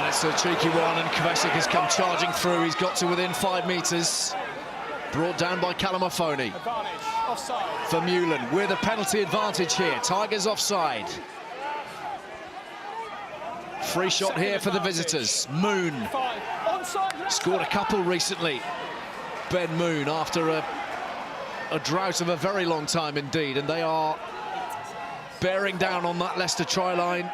it's a cheeky one, and Quins has come charging through. He's got to within 5 metres. Brought down by Calamafoni. For Mullen with a penalty advantage here. Tigers offside. Free shot here for the visitors. Moon scored a couple recently. Ben Moon after a drought of a very long time indeed, and they are bearing down on that Leicester try line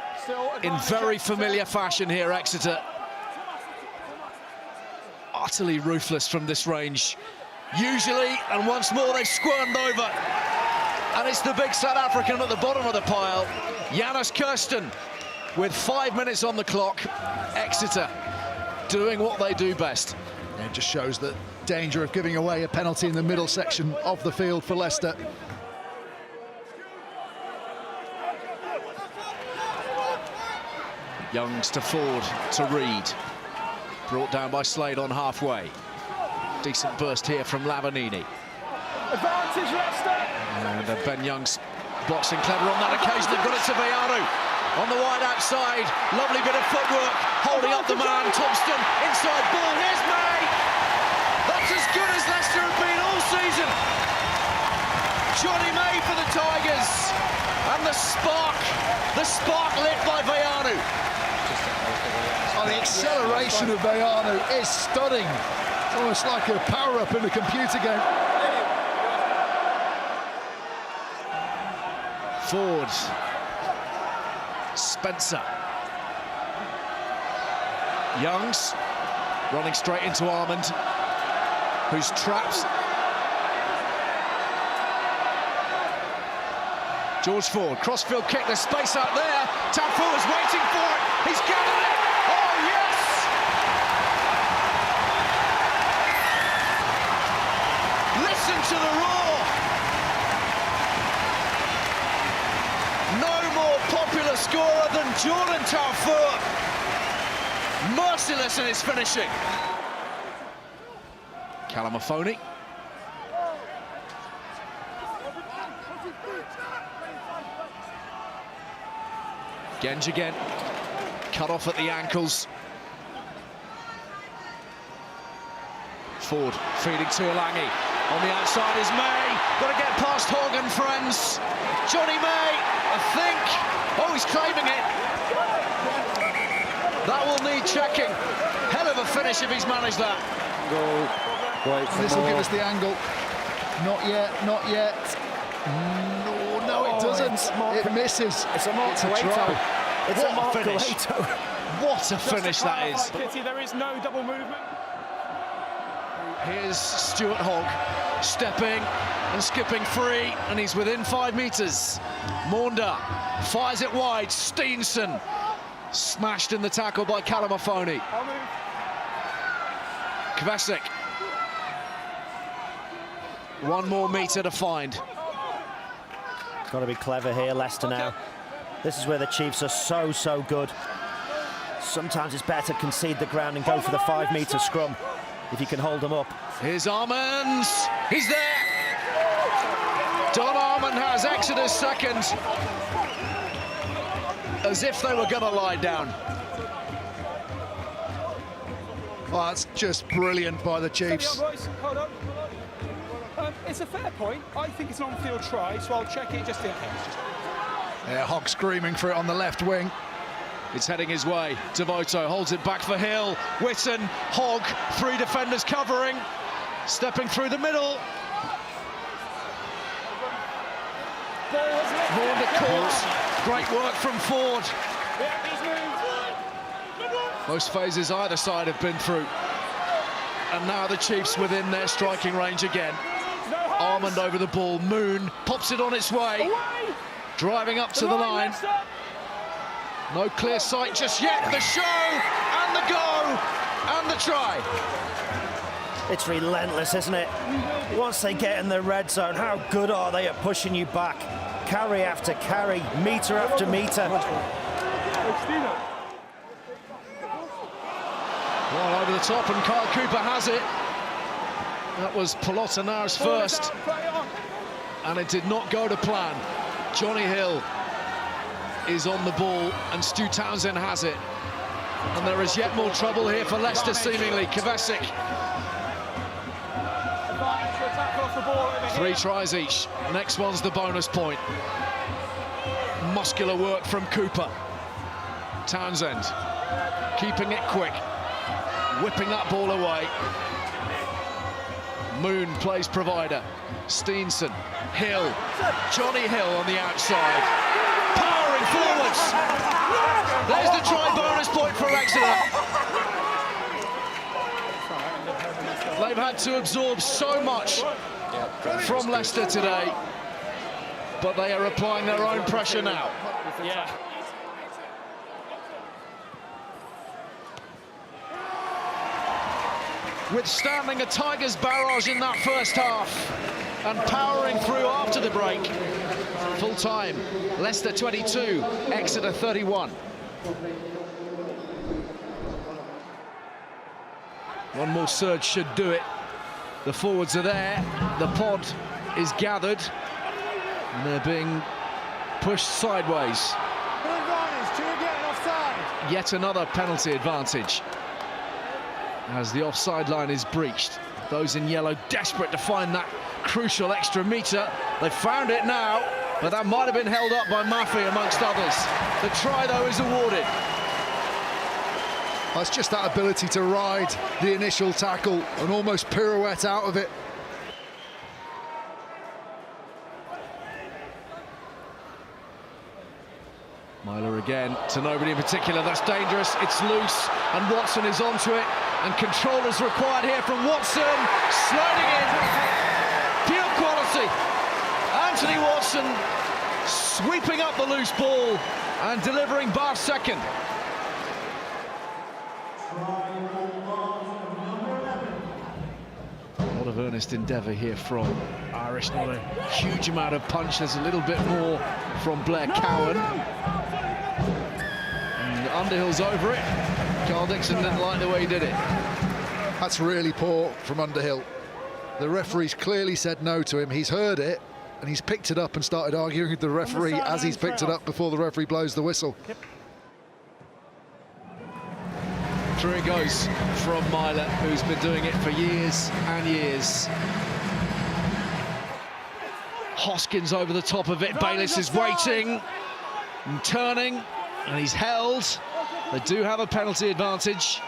in very familiar fashion here, Exeter. Utterly ruthless from this range. Usually, and once more, they've squirmed over. And it's the big South African at the bottom of the pile, Janus Kirsten, with 5 minutes on the clock. Exeter doing what they do best. It just shows the danger of giving away a penalty in the middle section of the field for Leicester. Youngs to Ford to Reed. Brought down by Slade on halfway. Decent burst here from Lavanini. Advantage Leicester. And Ben Young's boxing clever on that occasion. They've got it to Veyanu on the wide outside. Lovely bit of footwork, holding up the man. Thompson inside ball. Here's May. That's as good as Leicester have been all season. Johnny May for the Tigers, and the spark lit by Veyanu. Oh, the acceleration of Veyanu is stunning. It's almost like a power-up in a computer game. Ford. Spencer. Youngs running straight into Armand, who's trapped. George Ford, crossfield kick, there's space out there. Tafu is waiting for it. He's gathered it. Oh, yes! Listen to the roar. No more popular scorer than Jordan Tafu. Merciless in his finishing. Calamafoni. Genge again, cut off at the ankles. Ford feeding to Alangi. On the outside is May. Got to get past Hogg and friends. Johnny May, I think. Oh, he's claiming it. That will need checking. Hell of a finish if he's managed that. This will give us the angle. Not yet, not yet. No, it doesn't. It misses. It's a mark to try. It's What a mark a finish. to What a finish that is. Pity there is no double movement. Here's Stuart Hogg stepping and skipping free, and he's within 5 metres. Maunda fires it wide. Steenson smashed in the tackle by Calamafoni. Kvesic. 1 more metre to find. Got to be clever here, Leicester now. This is where the Chiefs are so good. Sometimes it's better to concede the ground and go for the 5-metre scrum if you can hold them up. Here's Armand. He's there. Don Armand has Exeter's second. As if they were going to lie down. Oh, that's just brilliant by the Chiefs. Hold on. It's a fair point. I think it's an on-field try, so I'll check it just in case. Yeah, Hogg screaming for it on the left wing. It's heading his way. Devoto holds it back for Hill. Whitten, Hogg, 3 defenders covering. Stepping through the middle. Maunda caught. Great work from Ford. Most phases either side have been through. And now the Chiefs within their striking range again. Armand over the ball. Moon pops it on its way. Driving up to the line. No clear sight just yet. The show and the go and the try. It's relentless, isn't it? Once they get in the red zone, how good are they at pushing you back? Carry after carry, metre after metre. Well, over the top, and Kyle Cooper has it. That was Polotanar's first, and it did not go to plan. Johnny Hill is on the ball, and Stu Townsend has it. And there is yet more trouble here for Leicester, seemingly. Kovacic. 3 tries each. Next one's the bonus point. Muscular work from Cooper. Townsend keeping it quick, whipping that ball away. Moon plays provider. Steenson, Hill, Johnny Hill on the outside, powering forwards. There's the try bonus point for Exeter. They've had to absorb so much from Leicester today, but they are applying their own pressure now. Yeah. Withstanding a Tigers barrage in that first half and powering through after the break. Full time, Leicester 22, Exeter 31. One more surge should do it. The forwards are there, the pod is gathered, and they're being pushed sideways. Yet another penalty advantage as the offside line is breached. Those in yellow desperate to find that crucial extra metre. They've found it now, but that might have been held up by Maffei amongst others. The try, though, is awarded. That's just that ability to ride the initial tackle and almost pirouette out of it. Myler again to nobody in particular. That's dangerous. It's loose, and Watson is onto it. And control is required here from Watson. Sliding in. Pure quality. Anthony Watson sweeping up the loose ball and delivering Bath's second. A lot of earnest endeavour here from Irish. Not a huge amount of punch. There's a little bit more from Blair Cowan. And Underhill's over it. Carl Dixon didn't like the way he did it. That's really poor from Underhill. The referee's clearly said no to him. He's heard it, and he's picked it up and started arguing with the referee as he's picked it up before the referee blows the whistle. Through it goes from Myler, who's been doing it for years and years. Hoskins over the top of it. Bayliss is waiting and turning, and he's held. They do have a penalty advantage.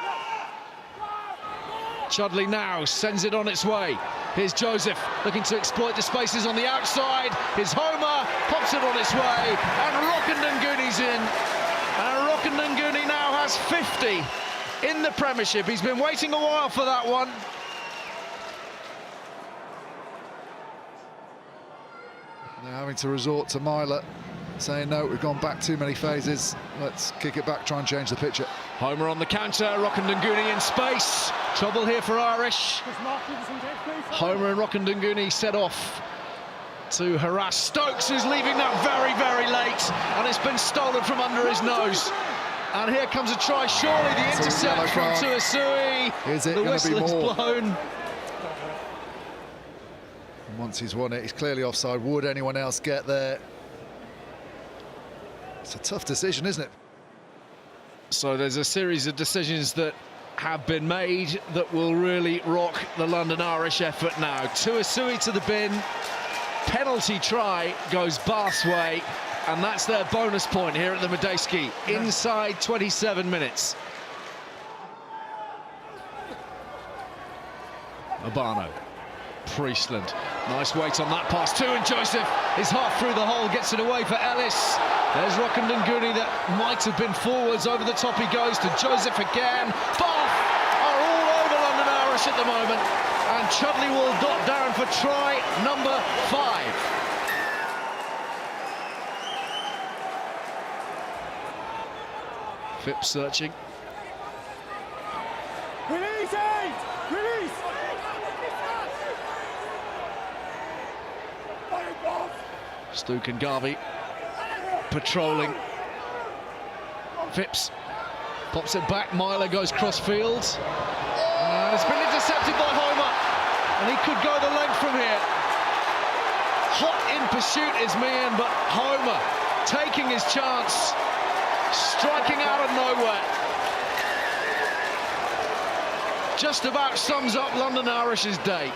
Chudley now sends it on its way. Here's Joseph looking to exploit the spaces on the outside. Here's Homer, pops it on its way, and Rockandanguni's in. And Rockandanguni now has 50 in the Premiership. He's been waiting a while for that one. They're having to resort to Myler, saying no, we've gone back too many phases. Let's kick it back, try and change the picture. Homer on the counter, Rockandanguni in space. Trouble here for Irish. Homer and Rockandanguni set off to harass Stokes, who's leaving that very, very late, and it's been stolen from under his nose. And here comes a try, surely the intercept from Tuasui. Is it going to be more? Blown. And once he's won it, he's clearly offside. Would anyone else get there? It's a tough decision, isn't it? So there's a series of decisions that have been made that will really rock the London Irish effort now. Tuasui to the bin, penalty try goes Bath's way, and that's their bonus point here at the Medeski, inside 27 minutes. Urbano, Priestland, nice weight on that pass too, and Joseph is half through the hole, gets it away for Ellis. There's Rockandanguni that might have been forwards, over the top he goes to Joseph again. Bath are all over London Irish at the moment, and Chudley will dot down for try number 5. Phipps searching. Release it! Release! Stuke and Garvey patrolling. Phipps pops it back. Myler goes cross-field. And it's been intercepted by Homer. And he could go the length from here. Hot in pursuit is Meehan, but Homer taking his chance, striking out of nowhere. just about sums up London Irish's day.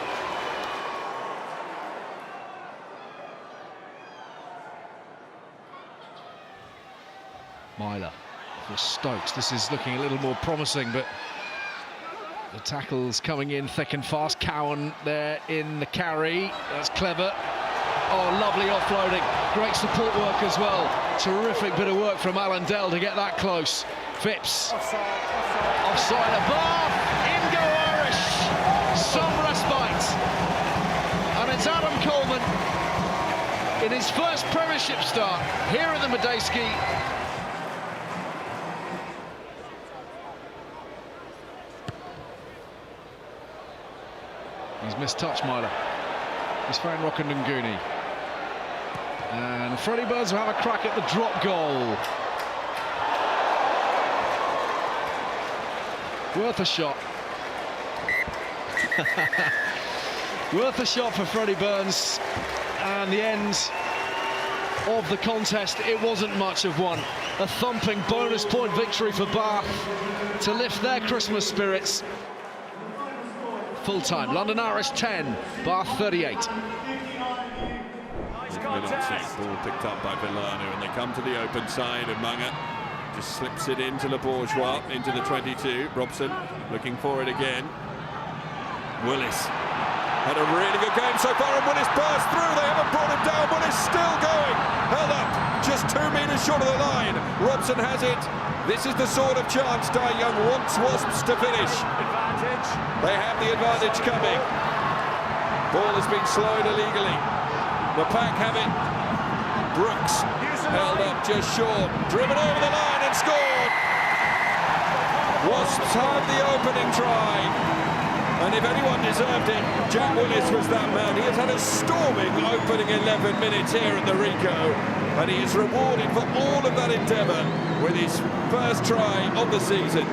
Myler for Stokes. This is looking a little more promising, but the tackle's coming in thick and fast. Cowan there in the carry. That's clever. Oh, lovely offloading. Great support work as well. Terrific bit of work from Alan Dell to get that close. Phipps. Offside above. In go Irish. Some respite. And it's Adam Coleman in his first Premiership start here at the Madejski. He's mistouched Myler. He's found Rockandunguni. And Freddie Burns will have a crack at the drop goal. Worth a shot. Worth a shot for Freddie Burns. And the end of the contest, it wasn't much of one. A thumping bonus point victory for Bath to lift their Christmas spirits. Full-time, London Irish 10, Bath 38. Ball picked up by Villano, and they come to the open side, and Munga just slips it into Le Bourgeois, into the 22. Robson looking for it again. Willis had a really good game so far, and Willis burst through. They haven't brought him down. Willis still going, held up just 2 metres short of the line. Robson has it. This is the sort of chance Dai Young wants Wasps to finish. They have the advantage coming. Ball has been slowed illegally. The Pack have it. Brooks held up just short, driven over the line and scored. Wasps had the opening try, and if anyone deserved it, Jack Willis was that man. He has had a storming opening 11 minutes here at the Rico, and he is rewarded for all of that endeavour with his first try of the season.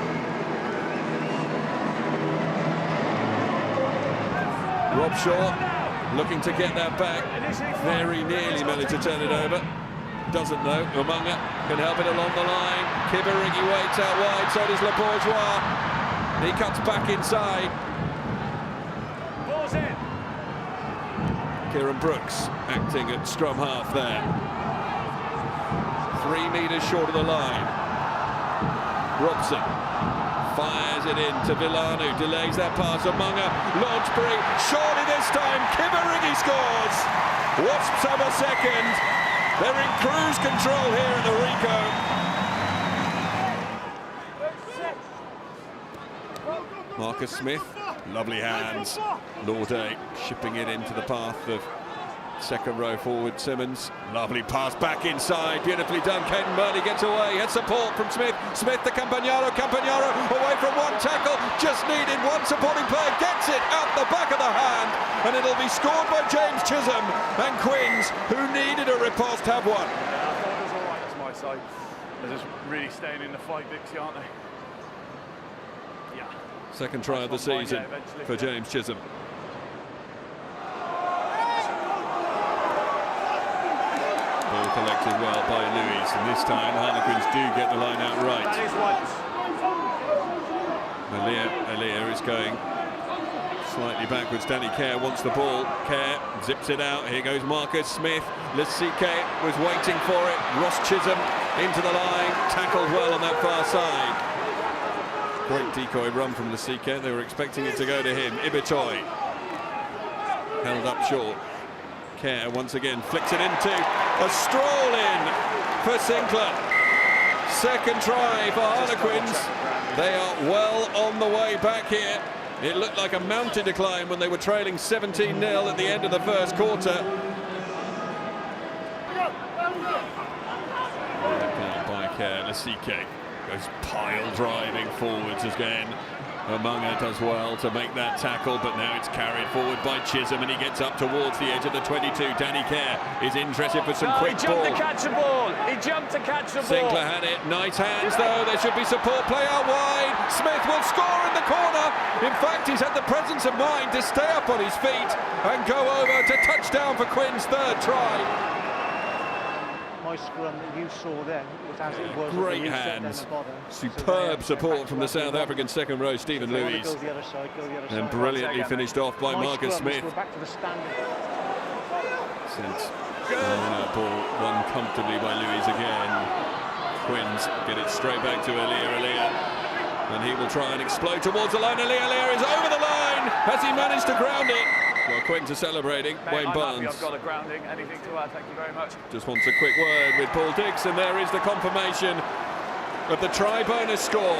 Rob Shaw looking to get that back. Very nearly managed to turn it over. Doesn't though. Umunga can help it along the line. Kibarigi waits out wide, so does Le Bourgeois. He cuts back inside. Kieran Brooks acting at scrum half there. 3 metres short of the line. Robson fires it in to Villano, delays that pass. Umunga, Launchbury, surely this time, Kibarigi scores! Wasps have a second. They're in cruise control here at the Rico. Marcus Smith, lovely hands. Lauday shipping it into the path of second row forward Simmons. Lovely pass back inside, beautifully done. Caden Murley gets away, had support from Smith. Smith to Campagnaro, Campagnaro away from one tackle, just needed one supporting player, gets it out the back of the hand, and it'll be scored by James Chisholm, and Quins, who needed a riposte, have one. Yeah, I thought it was all right, that's my side. They're just really staying in the fight, Dixie, aren't they? Yeah. Second try of the season for James Chisholm. Ball collected well by Lewis, and this time Harlequins do get the line out right. Alia is going slightly backwards. Danny Kerr wants the ball. Kerr zips it out. Here goes Marcus Smith. Lesike was waiting for it. Ross Chisholm into the line. Tackled well on that far side. Great decoy run from Lesike. They were expecting it to go to him. Ibitoy held up short. Kerr once again flicks it into a stroll in for Sinclair. Second try for Harlequins. They are well on the way back here. It looked like a mountain decline when they were trailing 17-0 at the end of the first quarter. By Kerr, Lesike goes pile driving forwards again. Umunga does well to make that tackle, but now it's carried forward by Chisholm, and he gets up towards the edge of the 22. Danny Kerr is interested for some quick ball. He jumped to catch the ball. He jumped to catch the ball. Sinclair had it. Nice hands, though. There should be support. Play out wide. Smith will score in the corner. In fact, he's had the presence of mind to stay up on his feet and go over to touchdown for Quins' third try. my scrum that you saw then was as it was. Great hands. Superb support from the South African second row, Stephen Louise. And brilliantly finished off by Marcus Smith. Ball won comfortably by Louise again. Quins get it straight back to Aliyah. And he will try and explode towards the line. Aliyah is over the line. Has he managed to ground it? Well, Quins are celebrating. Wayne Barnes. I've got a grounding. Anything to add? Thank you very much. Just wants a quick word with Paul Dix, and there is the confirmation of the try bonus score.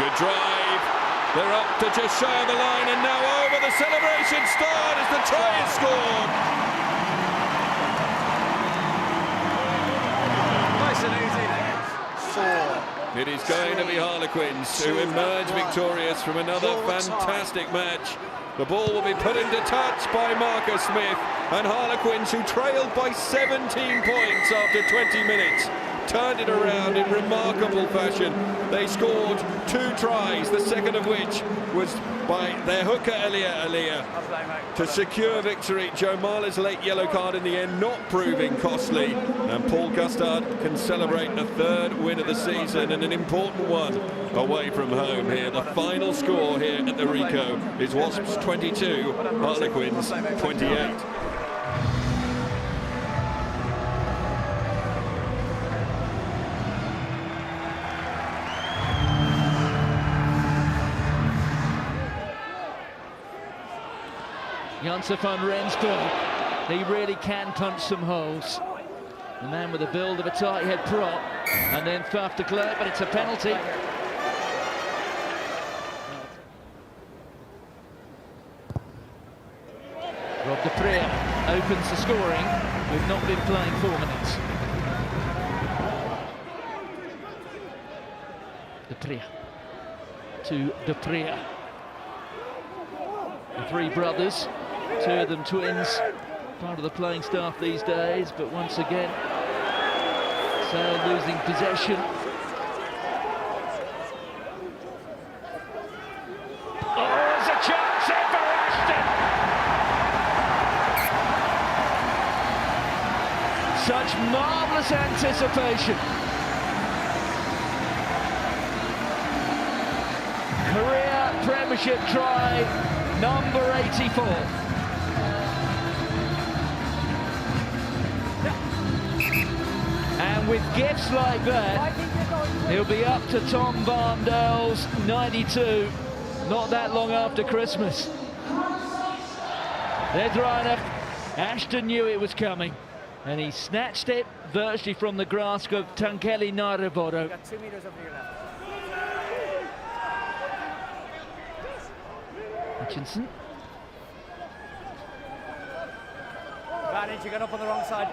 Good drive. They're up to just shy of the line, and now over the celebration start as the try is scored. Nice and easy. 4. It is going to be Harlequins who emerge victorious from another fantastic match. The ball will be put into touch by Marcus Smith, and Harlequins, who trailed by 17 points after 20 minutes, turned it around in remarkable fashion. They scored 2 tries, the second of which was by their hooker Aliyah to secure victory. Joe Marler's late yellow card in the end not proving costly, and Paul Gustard can celebrate a 3rd win of the season and an important one away from home here. The final score here at the Rico is Wasps 22, Harlequins 28. Janse van Rensburg, he really can punch some holes. The man with the build of a tight head prop, and then Faf de Klerk, but it's a penalty. Rob de Preer opens the scoring. We've not been playing 4 minutes. De Preer to de Preer. The 3 brothers, 2 of them twins, part of the playing staff these days, but once again, Sale losing possession. Oh, there's a chance here for Ashton! Such marvellous anticipation. Career Premiership try. Number 84. And with gifts like that, he'll be up to Tom Barndale's 92, not that long after Christmas. There's Reinach. Ashton knew it was coming, and he snatched it virtually from the grasp of Tankeli Nairebodo. 2 meters over your left. Hutchinson. Advantage, you got up on the wrong side.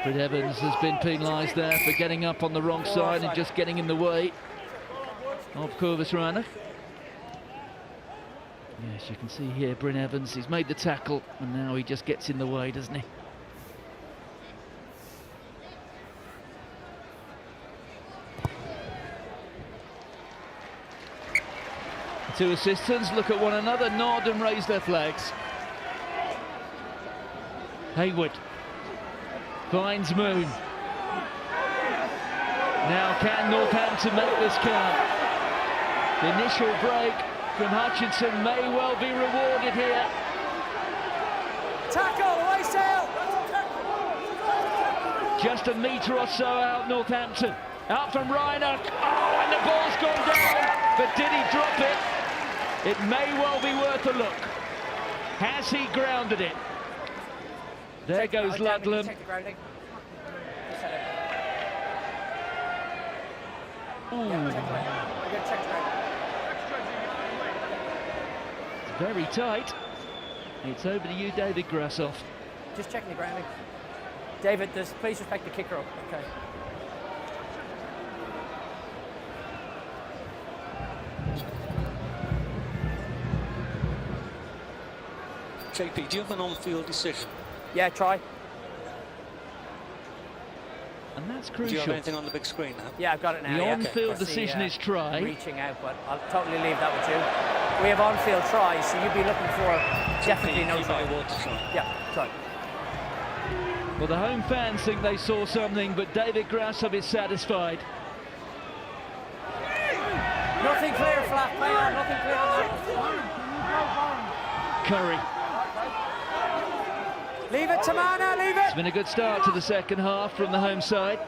Britt Evans has been penalised there for getting up on the wrong side and just getting in the way of Corvus Reinach. Yes, you can see here Bryn Evans, he's made the tackle and now he just gets in the way, doesn't he? The 2 assistants look at one another, nod and raise their flags. Hayward finds Moon. Now can Northampton make this count? The initial break from Hutchinson may well be rewarded here. Tackle, away Sale! Just a metre or so out Northampton. Out from Reinach. Oh, and the ball's gone down. But did he drop it? It may well be worth a look. Has he grounded it? There goes Ludlam. Very tight. It's over to you, David Grassoff. Just checking the grounding. David, please respect the kicker up. Okay. JP, do you have an on-field decision? Yeah, try. And that's crucial. Do you have anything on the big screen now? Yeah, I've got it now. The yeah. on-field decision is try. Reaching out, but I'll totally leave that with you. We have on-field tries, so you'd be looking for Definitely no try. Yeah, try. Well, the home fans think they saw something, but David Grasshopp is satisfied. Nothing clear, flat play on, nothing clear on that. Curry. Leave it to Mana, leave it! It's been a good start to the second half from the home side.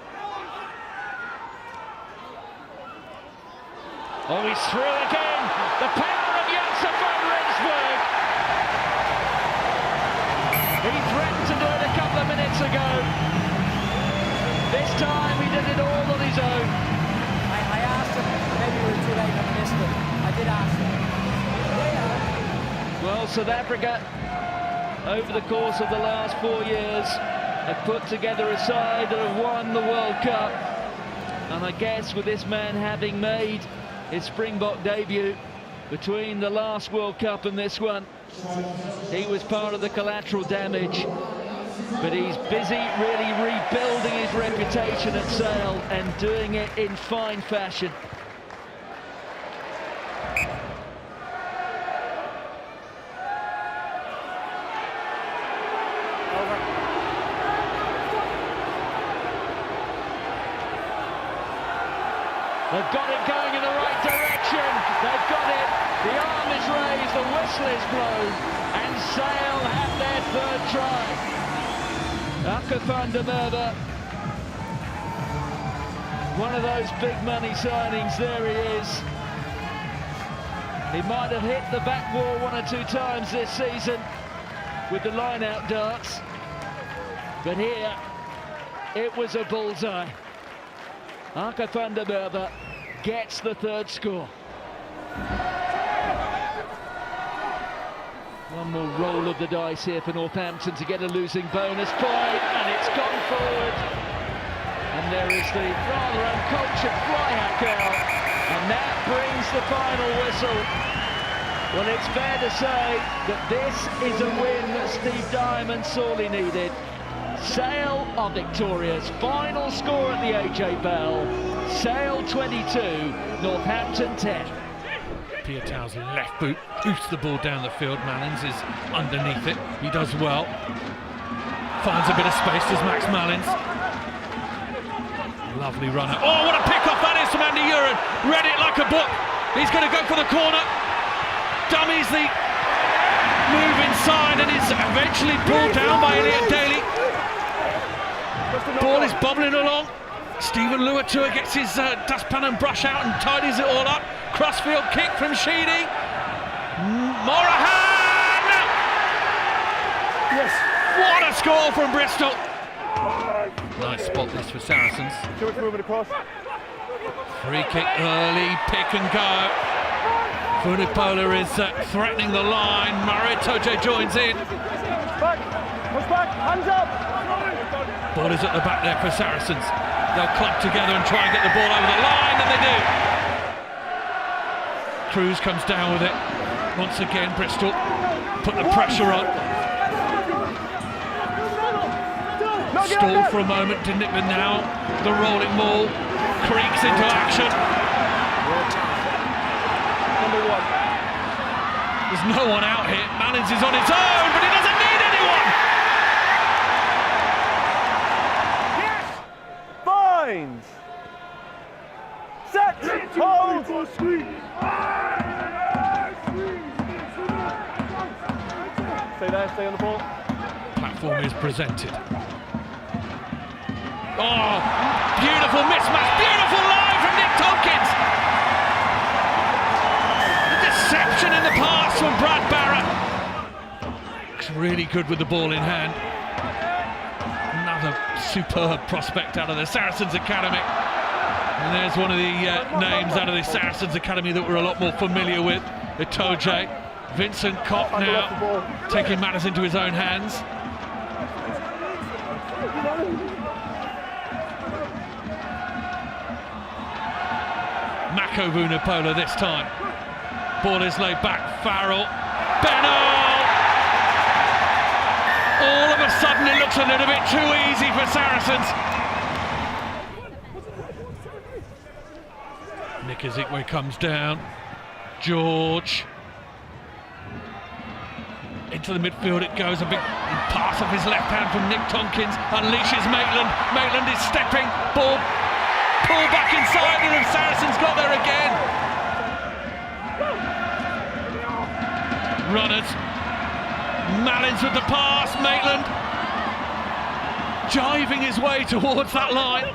Oh, he's through again! The power of Janssen van Rensburg! He threatened to do it a couple of minutes ago. This time he did it all on his own. I asked him, maybe we were too late and missed it. I did ask him. Well, South Africa, over the course of the last 4 years, have put together a side that have won the World Cup. And I guess with this man having made his Springbok debut between the last World Cup and this one, he was part of the collateral damage. But he's busy really rebuilding his reputation at Sale and doing it in fine fashion. They've got it going in the right direction. They've got it. The arm is raised, the whistle is blown, and Sale have their third try. Aka van der Merwe, one of those big money signings. There he is. He might have hit the back wall 1 or 2 times this season with the line-out darts, but here it was a bullseye. Aka van der Merwe gets the third score. One more roll of the dice here for Northampton to get a losing bonus point, and it's gone forward. And there is the rather uncultured fly-hack out, and that brings the final whistle. Well, it's fair to say that this is a win that Steve Diamond sorely needed. Sale are victorious. Final score at the AJ Bell. Sale 22, Northampton 10. Piatau's left boot boosts the ball down the field. Malins is underneath it. He does well. Finds a bit of space, does Max Malins. Lovely runner. Oh, what a pick-off that is from Andy Uren. Read it like a book. He's going to go for the corner. Dummies the move inside and is eventually pulled down by Elliot Daly. Ball is bobbling along. Stephen Luatua gets his dustpan and brush out and tidies it all up. Crossfield kick from Sheedy. Morahan! Yes. What a score from Bristol. Nice spot this for Saracens. Too much movement across. Free kick early, pick and go. Vunipola is threatening the line. Maritoje joins in. Back, push back, hands up. Ball is at the back there for Saracens. They'll club together and try and get the ball over the line, and they do. Cruz comes down with it. Once again, Bristol put the pressure on. Stalled for a moment, didn't it? But now the rolling ball creaks into action. Number 1. There's no one out here. Malins is on his own, but he doesn't need anyone. Finds. Set. Hold. Stay there, stay on the ball. Platform is presented. Oh, beautiful mismatch, beautiful line from Nick Tompkins. The deception in the pass from Brad Barrett. Looks really good with the ball in hand. Another superb prospect out of the Saracens Academy. And there's one of the names out of the Saracens Academy that we're a lot more familiar with, Itoje. Vincent Kopp now taking matters into his own hands. Mako Vunipola this time. Ball is laid back, Farrell. Beno! All of a sudden it looks a little bit too easy for Saracens. Nick Ezekwe comes down. George. to the midfield it goes. A big pass off his left hand from Nick Tompkins. Unleashes Maitland. Maitland is stepping. Ball pulled back inside, and the Saracens got there again. Runners. Malins with the pass. Maitland jiving his way towards that line.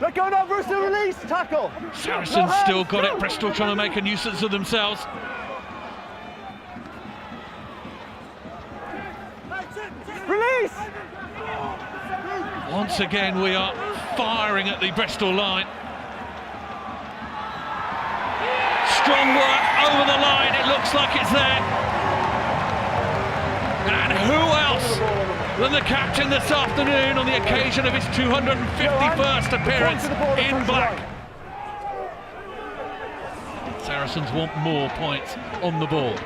Let go now, Bristol, release, tackle. Saracens still got it. Bristol trying to make a nuisance of themselves. Release! Once again, we are firing at the Bristol line. Strong work over the line. It looks like it's there. And who else than the captain this afternoon on the occasion of his 251st appearance in black. Saracens want more points on the board.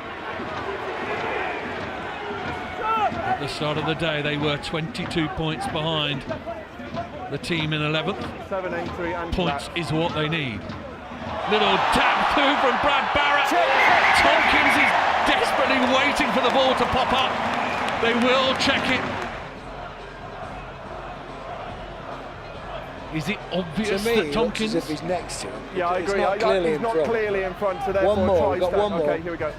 At the start of the day, they were 22 points behind the team in 11th. 7, 8, 3 and points is what they need. Little tap through from Brad Barrett. Tompkins is desperately waiting for the ball to pop up. They will check it. Is it obvious that Tompkins? As if he's next to him. Yeah, I agree. He's not clearly in front, so therefore one more. We've got one more. Okay, here we go.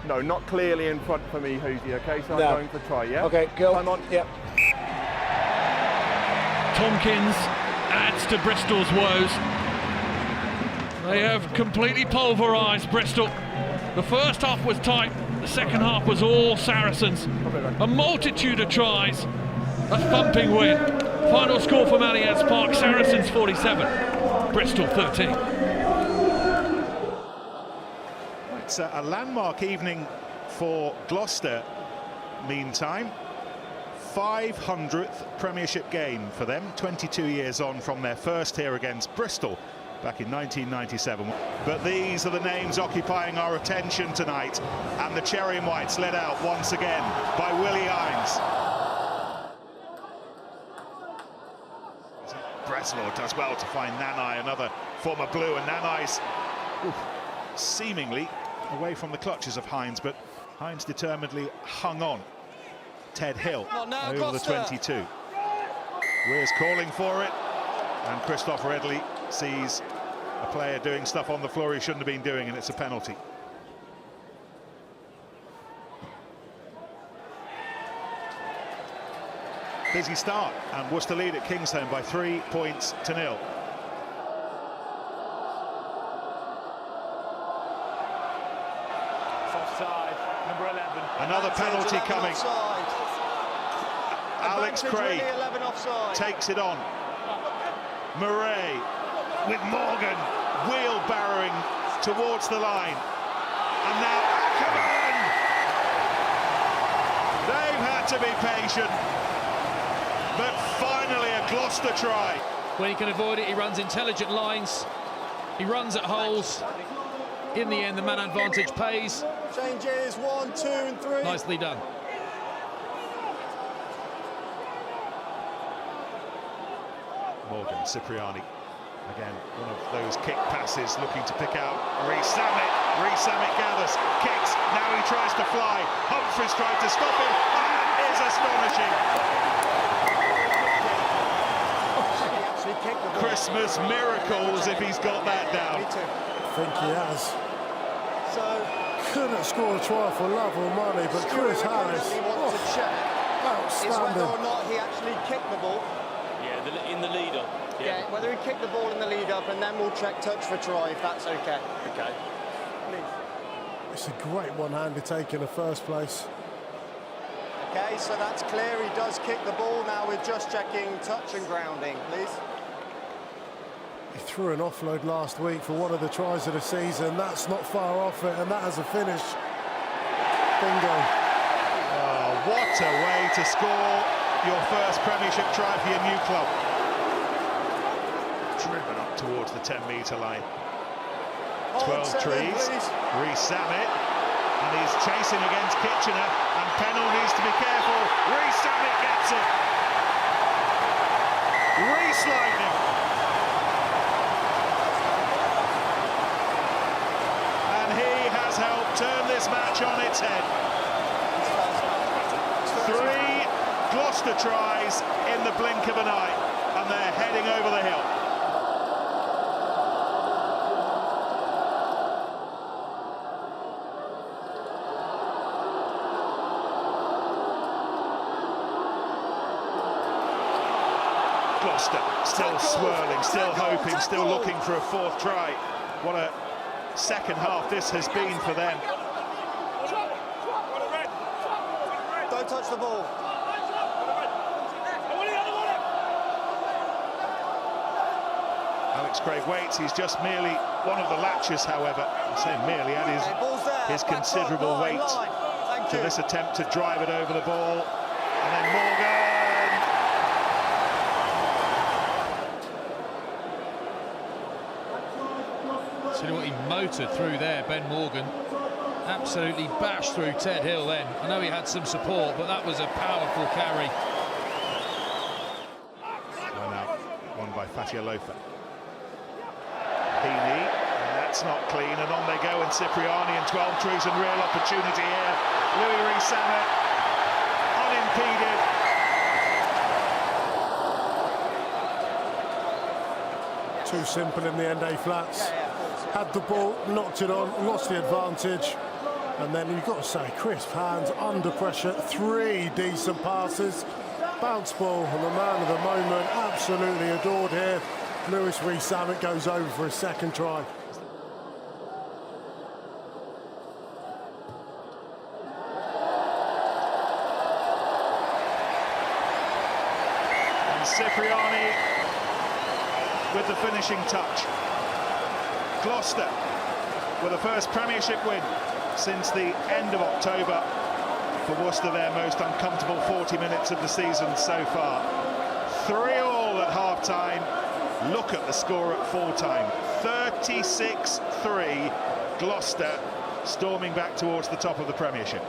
No, not clearly in front for me, Hoosie. Okay, so I'm going for try. Yeah. Okay, go. Time on. Yep. Tompkins adds to Bristol's woes. They have completely pulverised Bristol. The first half was tight. The second half was all Saracens. A multitude of tries. A thumping win. Final score from Allianz Park, Saracens 47, Bristol 13. It's a landmark evening for Gloucester, meantime. 500th Premiership game for them, 22 years on from their first here against Bristol back in 1997. But these are the names occupying our attention tonight, and the Cherry and Whites led out once again by Willie Hines. Breslau does well to find Nanai, another former Blue, and Nanai's seemingly away from the clutches of Hines, but Hines determinedly hung on. Ted Hill over Gloucester. The 22. Weir's calling for it, and Christoph Redley sees a player doing stuff on the floor he shouldn't have been doing, and it's a penalty. Busy start, and Worcester lead at Kingsholm by 3 points to 0. Offside, number 11. Another penalty coming. Offside. Alex Craig takes it on. Murray with Morgan wheelbarrowing towards the line. And now Ackerman! They've had to be patient. But finally a Gloucester try. When he can avoid it, he runs intelligent lines. He runs at holes. In the end, the man advantage pays. Changes 1, 2 and 3. Nicely done. Morgan, Cipriani. Again, one of those kick passes looking to pick out Reece Samet. Reece Samet gathers, kicks, now he tries to fly. Humphries tried to stop him, and that is astonishing. Christmas miracles if he's got that down. I think he has. So couldn't score a try for love or money, but Chris Harris, outstanding. Is whether or not he actually kicked the ball. Yeah, in the lead-up. Yeah, whether he kicked the ball in the lead-up, and then we'll check touch for try if that's okay. Okay. Please. It's a great one-hander take in the first place. Okay, so that's clear. He does kick the ball. Now we're just checking touch and grounding, please. He threw an offload last week for one of the tries of the season. That's not far off it, and that has a finish. Bingo. Oh, what a way to score your first Premiership try for your new club. Driven up towards the 10-metre line. 12 trees. Reece Samet, and he's chasing against Kitchener, and Pennell needs to be careful. Reece Samet gets it. Reece Lightning. And he Ted. 3 Gloucester tries in the blink of an eye, and they're heading over the hill. Gloucester still swirling, still hoping, still looking for a 4th try. What a second half this has been for them. Don't touch the ball. Alex Craig waits, he's just merely one of the latches, however. I say merely, add his considerable weight to this attempt to drive it over the ball. And then Morgan. See what he motored through there, Ben Morgan. Absolutely bashed through Ted Hill then. I know he had some support, but that was a powerful carry. One out, won by Fatia Lofa. Heaney, that's not clean, and on they go, and Cipriani and 12 trees, and real opportunity here. Louis Rees-Zammit, unimpeded. Too simple in the end, flats. Had the ball, knocked it on, lost the advantage. And then you've got to say, crisp hands, under pressure, 3 decent passes. Bounce ball, and the man of the moment, absolutely adored here. Louis Rees-Zammit goes over for his 2nd try. And Cipriani with the finishing touch. Gloucester with the first Premiership win since the end of October. For Worcester, their most uncomfortable 40 minutes of the season so far. 3-3 at half-time. Look at the score at full-time. 36-3, Gloucester storming back towards the top of the Premiership.